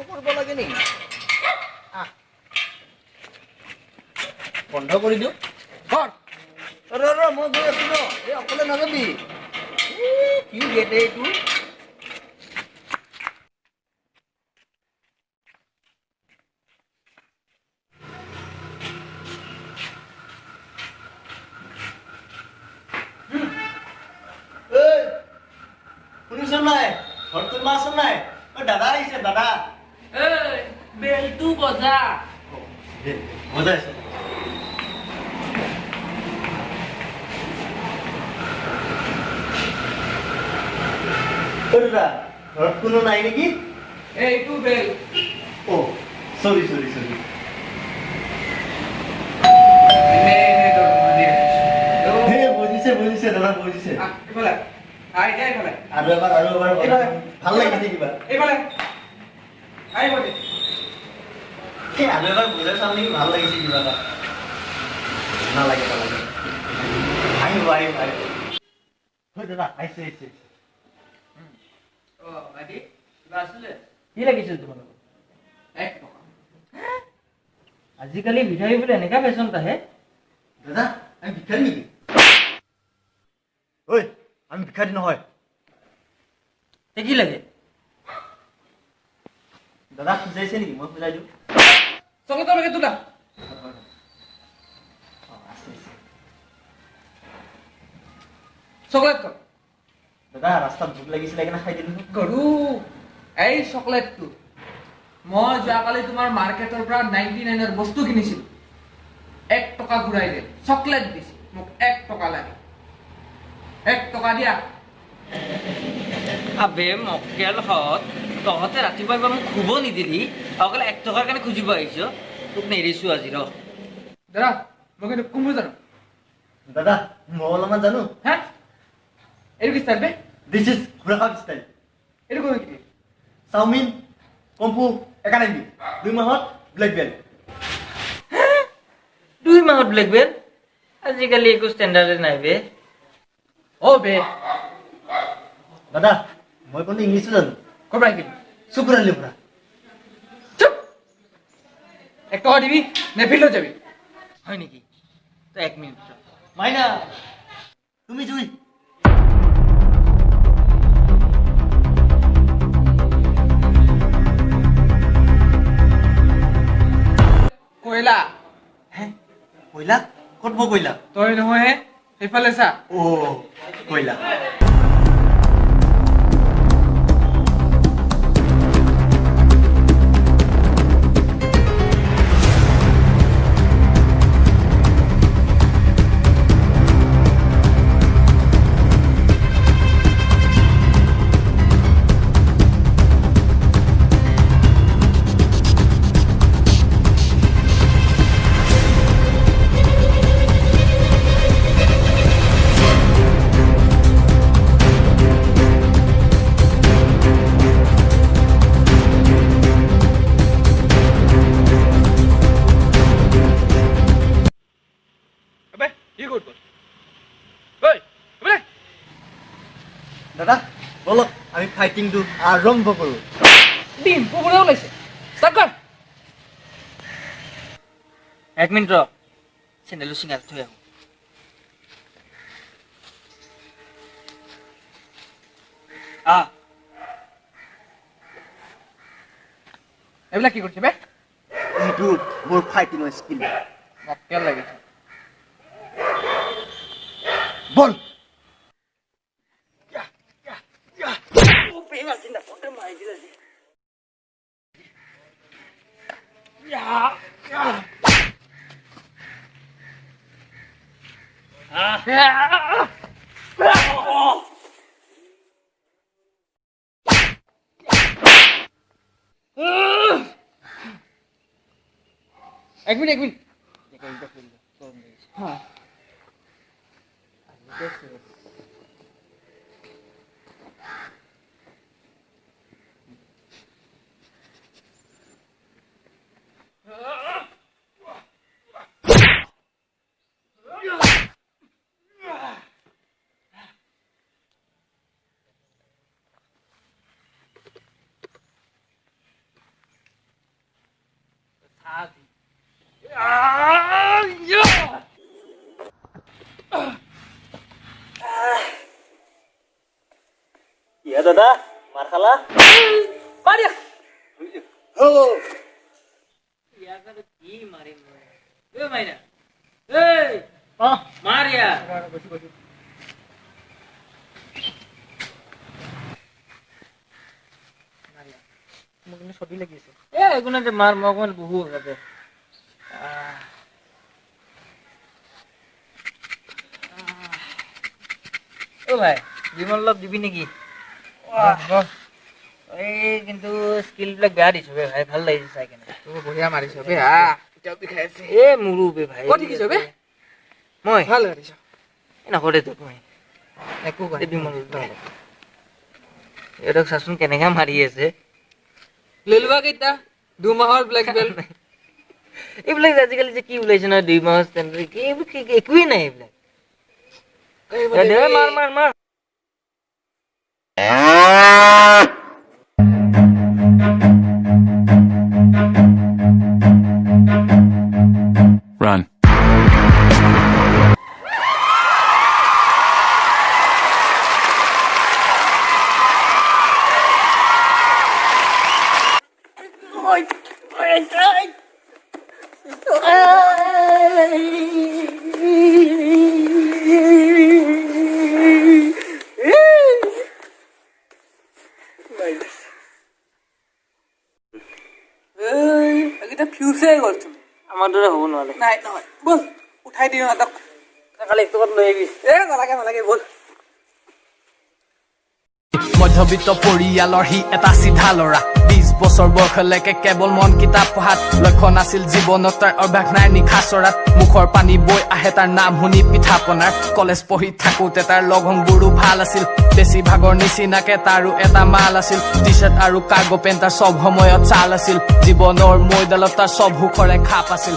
কৰিব লাগে নেকি বন্ধ কৰি দিওঁ মই গৈ আছো ন এই অকলে নাযাবি কি গেট এইটো শুনিছ নাই ঘৰটো মাছ নাই দাদা আহিছে দাদা বেলটো বজা বজাইছে দাদা ঘৰত কোনো নাই নেকি এইটো বেল অ সৰি সৰি সৰি বুজিছে বুজিছে দাদা বুজিছে আৰু এবাৰ ভাল লাগিছে কিবা আৰু এবাৰ বুজাই চাম নেকি ভাল লাগিছে কিবা এটা নালাগে আহিব আহিব দাদা আহিছে আহিছে কি লাগিছিল তোমালোকৰ আজিকালি ভিখাৰী বোলে এনেকা ফেশ্বন আহে দাদা আমি ভিখাৰী নেকি ঐ আমি ভিখাৰী নহয় কি লাগে দাদা খুজাইছে নেকি মই খুজাই দিওঁ চকলেটৰ পেকেট তোলা চকলেট কৰ দাদা ৰাস্তাত ভোক লাগিছিলে কেনে খাই দিলো গৰু এই চকলেটটো মই যোৱাকালি তোমাৰ মাৰ্কেটৰ পৰা 99ৰ বস্তু কিনিছিলো 1 টকা ঘূৰাই দে চকলেট দিছি মোক 1 টকা লাগে 1 টকা দিয়া আবে মক্কেল হত তহঁতে ৰাতিপুৱা মোক খুব নিদিলি অকলে 1 টকাৰ কাৰণে খুজিব আহিছো তোক নেৰিছো আজি ৰ দাদা মই কিন্তু কোমো জানো দাদা মই অলপমান জানো হা এর কি স্টাইল বে দিস ইজ ঘোড়াখাপ স্টাইল এর কোন কি চাওমিন কম্পু একাডেমি 2 মাহত ব্ল্যাক বেল্ট 2 মাহত ব্ল্যাক বেল্ট আজিকালি একো স্ট্যান্ডার্ড নাই বে ও বে দাদা মই কোন ইংলিশ জানো কবা কি শুক্রালি পুরা চুপ এক টাকা দিবি নে ফিল্ড যাবি হয় নাকি তো 1 মিনিট মাইনা তুমি জুই কয়লা হে কয়লা কত বো কয়লা তই নহয় হে সেইফালে চা ও কয়লা দাদা বলো আমি ফাইটিং টু আরম্ভ করব ডিম পুকুরে ওলাইছে স্টার্ট কর 1 মিনিট র চ্যানেল সিঙ্গার থই আহো এবলা কি করছিস বে এইটো মোর ফাইটিং স্কিল মক্কেল লাগিছে বল एक मिनट हाँ ইয়া দাদা মাৰ খালা পাৰিয়া হো ইয়াক আৰু কি মাৰিম মই এ মাইনা এই মাৰ ইয়াক মোক কিন্তু চৰ্দি লাগি আছে এ একো নাই দে মাৰ মই অকণমান বহু তাতে অ ভাই জীৱন অলপ দিবি নেকি এই কিন্তু স্কিল বিলাক বেয়া দিছো বে ভাই ভাল লাগিছে চাই কেনে তুমি বঢ়িয়া মাৰিছ বে হা এতিয়াও বিষাই আছে এ মোৰো বে ভাই ক'ত শিকিছ বে মই ভাল মাৰিছ নকৰে তোক মই একো কোৱা এই বিমল এইটোক চাচোন কেনেকে মাৰি আছে লৈ লোৱা কেইটা 2 মাহৰ ব্লেক বেল্ট এইবিলাক আজিকালি যে কি ওলাইছে নহয় 2 মাহ একোৱেই নাই এইবিলাক মাৰ মাৰ মাৰ Run. এইকেইটা ফিউজে গ'ল তুমি আমাৰ দৰে হ'ব নোৱাৰে নাই নহয় বল উঠাই দিওঁ সিহঁতক কালি এক টকাত লৈ আহিবি এ নালাগে নালাগে বল মধ্যবিত্ত পৰিয়ালৰ সি এটা চিধা ল'ৰা 20 বছৰ বয়সলৈকে কেৱল মন কিতাপ পঢ়াত লক্ষ্য নাছিল জীৱনত তাৰ অভ্যাস নাই নিশা চৰাত মুখৰ পানী বৈ আহে তাৰ নাম শুনি পিঠা পনাৰ কলেজ পঢ়ি থাকোঁতে তাৰ লগংবোৰো ভাল আছিল বেছিভাগৰ নিচিনাকে তাৰো এটা মাল আছিল টি চাৰ্ট আৰু কাৰ্গো পেণ্ট তাৰ চব সময়ত চাল আছিল জীৱনৰ মৈদালত তাৰ চব সুখৰে খাপ আছিল